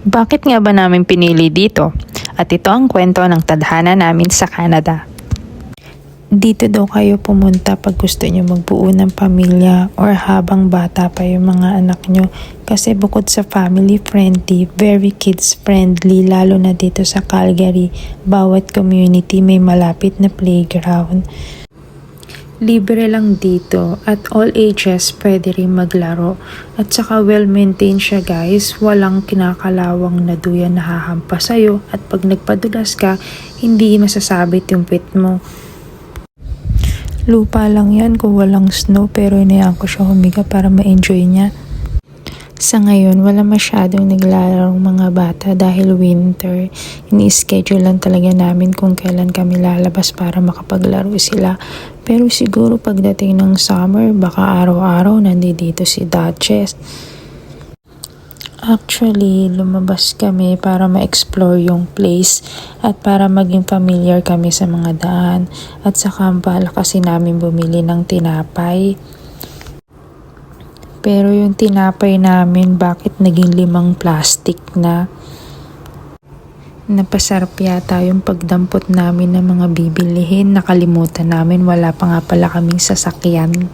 Bakit nga ba namin pinili dito? At ito ang kwento ng tadhana namin sa Canada. Dito daw kayo pumunta pag gusto nyo magbuo ng pamilya or habang bata pa yung mga anak nyo. Kasi bukod sa family friendly, very kids friendly, lalo na dito sa Calgary, bawat community may malapit na playground. Libre lang dito at all ages pwede rin maglaro. At saka well-maintained siya guys, walang kinakalawang na duyan na hahampas sa'yo at pag nagpadulas ka, hindi masasabit yung pit mo. Lupa lang yan kung walang snow pero inayaan ko siya humiga para ma-enjoy niya. Sa ngayon, wala masyadong naglalaro mga bata dahil winter. Ini-schedule lang talaga namin kung kailan kami lalabas para makapaglaro sila. Pero siguro pagdating ng summer, baka araw-araw nandito si Duchess. Actually, lumabas kami para ma-explore yung place at para maging familiar kami sa mga daan. At saka bala kasi namin bumili ng tinapay. Pero yung tinapay namin, bakit naging 5 plastic na? Napasarap yata yung pagdampot namin ng mga bibilihin. Nakalimutan namin, wala pa nga pala kaming sasakyan.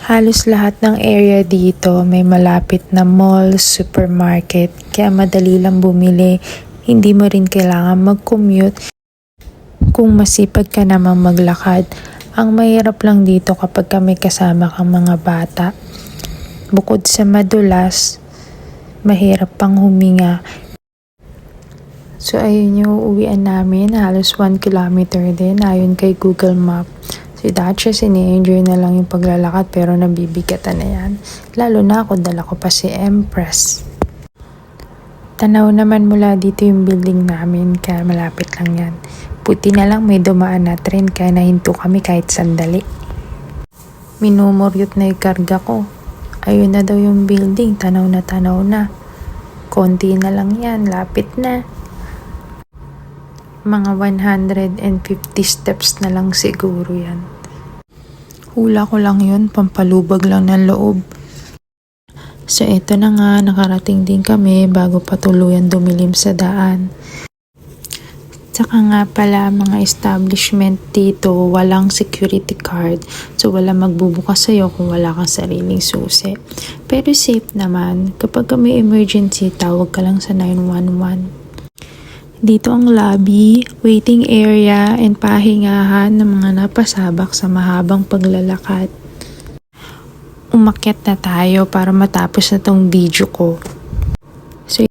Halos lahat ng area dito may malapit na mall, supermarket, kaya madali lang bumili. Hindi mo rin kailangan mag-commute kung masipag ka namang maglakad. Ang mahirap lang dito kapag kami kasama kang mga bata. Bukod sa madulas, mahirap pang huminga. So ayun yung uuwian namin, halos 1 kilometer din ayon kay Google Map. Si Duchess, ini-enjoy na lang yung paglalakad pero nabibigatan na yan. Lalo na ako, dala ko pa si Empress. Tanaw naman mula dito yung building namin, kaya malapit lang yan. Puti na lang may dumaan na train kaya nahinto kami kahit sandali. Minumuryot na yung karga ko. Ayun na daw yung building, tanaw na. Konti na lang yan, lapit na. Mga 150 steps na lang siguro yan. Hula ko lang yun, pampalubag lang ng loob. So eto na nga, nakarating din kami bago patuluyan dumilim sa daan. Tsaka nga pala mga establishment dito, walang security card. So wala magbubukas sa'yo kung wala kang sariling susi. Pero safe naman, kapag may emergency, tawag ka lang sa 911. Dito ang lobby, waiting area, and pahingahan ng mga napasabak sa mahabang paglalakad. Umakyat na tayo para matapos na tong video ko.